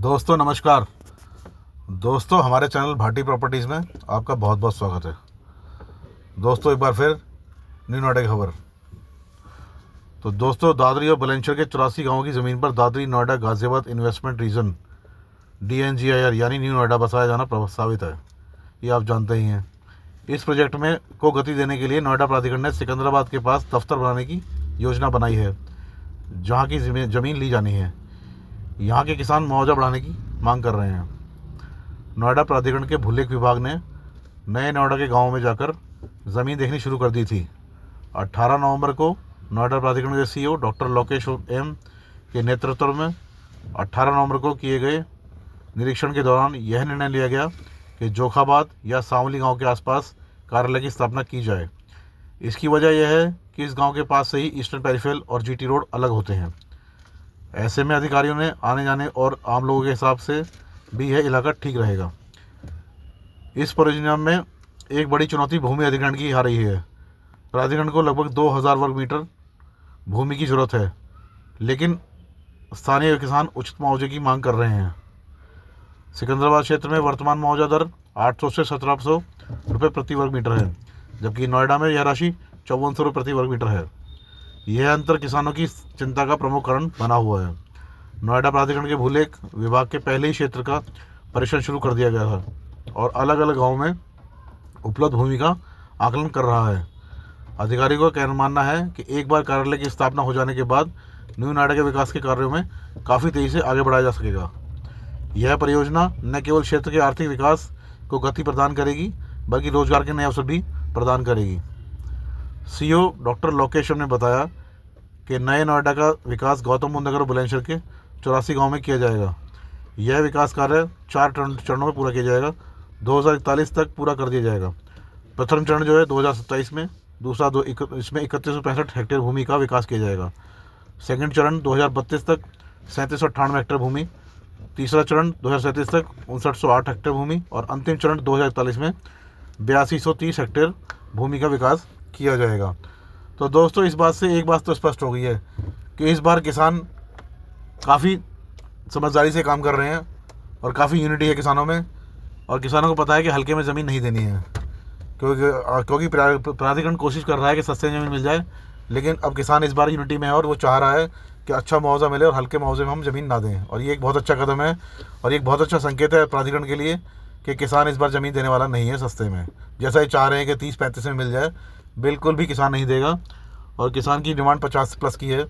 दोस्तों नमस्कार। दोस्तों हमारे चैनल भाटी प्रॉपर्टीज़ में आपका बहुत बहुत स्वागत है। दोस्तों एक बार फिर न्यू नोएडा की खबर। तो दोस्तों दादरी और बुलंदशहर के 84 गाँवों की ज़मीन पर Dadri Noida Ghaziabad investment region DNGIR यानी न्यू नोएडा बसाया जाना प्रस्तावित है। ये आप जानते ही हैं। इस प्रोजेक्ट में को गति देने के लिए नोएडा प्राधिकरण ने सिकंदराबाद के पास दफ्तर बनाने की योजना बनाई है, जहाँ की ज़मीन ली जानी है। यहाँ के किसान मुआवजा बढ़ाने की मांग कर रहे हैं। नोएडा प्राधिकरण के भूलेख विभाग ने नए नोएडा के गांवों में जाकर ज़मीन देखनी शुरू कर दी थी। 18 नवंबर को नोएडा प्राधिकरण के CEO डॉक्टर लोकेश M के नेतृत्व में 18 नवंबर को किए गए निरीक्षण के दौरान यह निर्णय लिया गया कि जोखाबाद या सांवली गांव के आसपास कार्यालय की स्थापना की जाए। इसकी वजह यह है कि इस गांव के पास से ही ईस्टर्न पेरिफेरल और GT रोड अलग होते हैं। ऐसे में अधिकारियों ने आने जाने और आम लोगों के हिसाब से भी यह इलाका ठीक रहेगा। इस परियोजना में एक बड़ी चुनौती भूमि अधिग्रहण की आ रही है। प्राधिकरण को लगभग 2000 वर्ग मीटर भूमि की ज़रूरत है, लेकिन स्थानीय किसान उचित मुआवजे की मांग कर रहे हैं। सिकंदराबाद क्षेत्र में वर्तमान मुआवजा दर 800 से 1700 रुपये प्रति वर्ग मीटर है, जबकि नोएडा में यह राशि 5400 रुपये प्रति वर्ग मीटर है। यह अंतर किसानों की चिंता का प्रमुख कारण बना हुआ है। नोएडा प्राधिकरण के भूलेख विभाग के पहले ही क्षेत्र का परीक्षण शुरू कर दिया गया था और अलग अलग गांवों में उपलब्ध भूमि का आकलन कर रहा है। अधिकारियों का मानना है कि एक बार कार्यालय की स्थापना हो जाने के बाद न्यू नोएडा के विकास के कार्यों में काफ़ी तेज़ी से आगे बढ़ाया जा सकेगा। यह परियोजना न केवल क्षेत्र के आर्थिक विकास को गति प्रदान करेगी, बल्कि रोजगार के नए अवसर भी प्रदान करेगी। CEO डॉक्टर लोकेश ने बताया कि नए नोएडा का विकास गौतम बुद्ध नगर और बुलंदशहर के 84 गाँव में किया जाएगा। यह विकास कार्य 4 चरणों में पूरा किया जाएगा। 2041 तक पूरा कर दिया जाएगा। प्रथम चरण जो है 2027 में, दूसरा इसमें 3165 हेक्टेयर भूमि का विकास किया जाएगा। सेकंड चरण 2032 तक 3798 हेक्टेयर भूमि, तीसरा चरण 2037 तक 5908 हेक्टेयर भूमि और अंतिम चरण 2041 में 8230 हेक्टेयर भूमि का विकास किया जाएगा। तो दोस्तों इस बात से एक बात तो स्पष्ट हो गई है कि इस बार किसान काफ़ी समझदारी से काम कर रहे हैं और काफ़ी यूनिटी है किसानों में, और किसानों को पता है कि हल्के में ज़मीन नहीं देनी है, क्योंकि प्राधिकरण कोशिश कर रहा है कि सस्ते ज़मीन मिल जाए। लेकिन अब किसान इस बार यूनिटी में है और वो चाह रहा है कि अच्छा मुआवजा मिले और हल्के मुआवजे में हम ज़मीन ना दें, और ये एक बहुत अच्छा कदम है और एक बहुत अच्छा संकेत है प्राधिकरण के लिए कि किसान इस बार ज़मीन देने वाला नहीं है सस्ते में। जैसा ये चाह रहे हैं कि 30-35 में मिल जाए, बिल्कुल भी किसान नहीं देगा। और किसान की डिमांड 50 प्लस की है,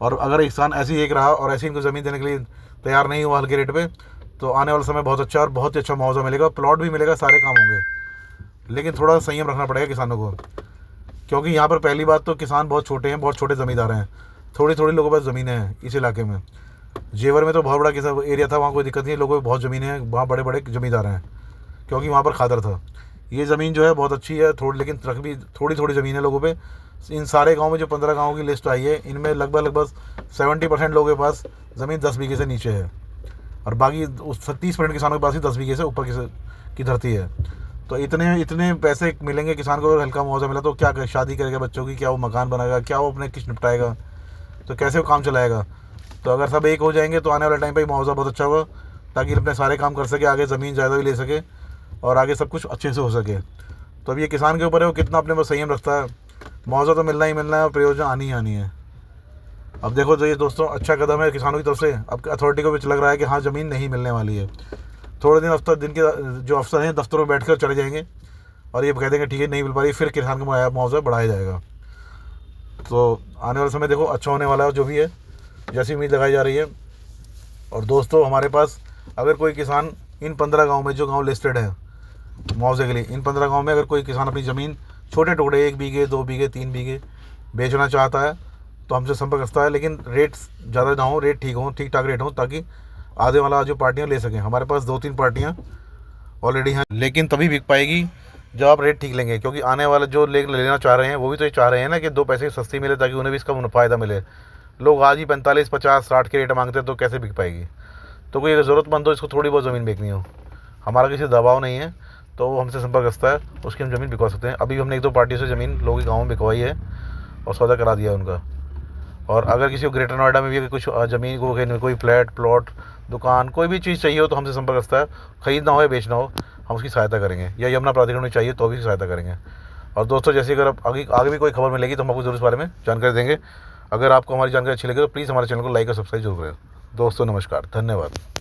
और अगर किसान ऐसे ही एक रहा और ऐसे इनको ज़मीन देने के लिए तैयार नहीं हुआ हल्के रेट पे, तो आने वाला समय बहुत अच्छा और बहुत ही अच्छा मुआवजा मिलेगा, प्लॉट भी मिलेगा, सारे काम होंगे। लेकिन थोड़ा संयम रखना पड़ेगा किसानों को, क्योंकि यहाँ पर पहली बात तो किसान बहुत छोटे हैं, बहुत छोटे ज़मींदार हैं, थोड़ी थोड़ी लोगों के पास ज़मीनें हैं इस इलाके में। जेवर में तो बहुत बड़ा किसान एरिया था, वहाँ कोई दिक्कत नहीं है, लोगों को बहुत ज़मीनें हैं, वहाँ बड़े बड़े ज़मींदार हैं, क्योंकि वहाँ पर खादर था। ये ज़मीन जो है बहुत अच्छी है लेकिन रख भी थोड़ी थोड़ी ज़मीन है लोगों पे। इन सारे गांव में जो 15 गांवों की लिस्ट आई है, इनमें लगभग 70% लोगों के पास ज़मीन 10 बीघे से नीचे है, और बाकी उस 30% किसानों के पास ही 10 बीघे से ऊपर की धरती है। तो इतने पैसे मिलेंगे किसान को, अगर हल्का मुआवजा मिला तो क्या शादी करेगा बच्चों की, क्या वो मकान बनाएगा, क्या वो अपने किस्त निपटाएगा, तो कैसे वो काम चलाएगा। तो अगर सब एक हो जाएंगे तो आने वाले टाइम पर मुआवजा बहुत अच्छा होगा, ताकि अपने सारे काम कर सके, आगे ज़मीन ज़्यादा भी ले सके और आगे सब कुछ अच्छे से हो सके। तो अब ये किसान के ऊपर है वो कितना अपने पास संयम रखता है। मुआवजा तो मिलना ही मिलना है और प्रयोजन आनी ही आनी है। अब देखो तो ये दोस्तों अच्छा कदम है किसानों की तरफ से। अब अथॉरिटी को भी लग रहा है कि हाँ ज़मीन नहीं मिलने वाली है। थोड़े दिन के जो अफसर हैं दफ्तरों में बैठ कर चले जाएंगे और ये कह देंगे ठीक है नहीं मिल पा रही, फिर किसान का मुआवजा बढ़ाया जाएगा। तो आने वाले समय देखो अच्छा होने वाला है, जो भी है जैसी उम्मीद लगाई जा रही है। और दोस्तों हमारे पास अगर कोई किसान इन 15 गाँव में, जो गाँव लिस्टेड है मुआवजे के लिए, इन 15 गाँव में अगर कोई किसान अपनी ज़मीन छोटे टुकड़े 1 बीघे 2 बीघे 3 बीघे बेचना चाहता है तो हमसे संपर्क रखता है। लेकिन रेट ज़्यादा ना हो, रेट ठीक ठाक रेट हो, ताकि आगे वाला जो पार्टियां ले सकें। हमारे पास 2-3 पार्टियां ऑलरेडी हैं, लेकिन तभी बिक पाएगी जब आप रेट ठीक लेंगे, क्योंकि आने वाले जो लेना चाह रहे हैं वो भी तो ये चाह रहे हैं ना कि 2 पैसे सस्ती मिले, ताकि उन्हें भी इसका फ़ायदा मिले। लोग आज ही 45, 50, 60 के रेट मांगते हैं, तो कैसे बिक पाएगी। तो कोई अगर ज़रूरतमंद हो, इसको थोड़ी बहुत ज़मीन बेचनी हो, हमारा किसी दबाव नहीं है, तो वो हमसे संपर्क रखता है, उसकी हम ज़मीन बिकवा सकते हैं। अभी हमने 1-2 पार्टियों से ज़मीन लोगों के गाँव में बिकवाई है और सौदा करा दिया उनका। और अगर किसी को ग्रेटर नोएडा में भी कुछ ज़मीन को कोई फ्लैट प्लॉट दुकान कोई भी चीज़ चाहिए हो तो हमसे संपर्क रखता है। ख़रीदना हो या बेचना हो हम उसकी सहायता करेंगे, या यमुना प्राधिकरण में चाहिए तो भी सहायता करेंगे। और दोस्तों जैसे अगर आगे आगे भी कोई खबर मिलेगी तो हम आपको ज़रूर इस बारे में जानकारी देंगे। अगर आपको हमारी जानकारी अच्छी लगे तो प्लीज़ हमारे चैनल को लाइक और सब्सक्राइब जरूर करें। दोस्तों नमस्कार, धन्यवाद।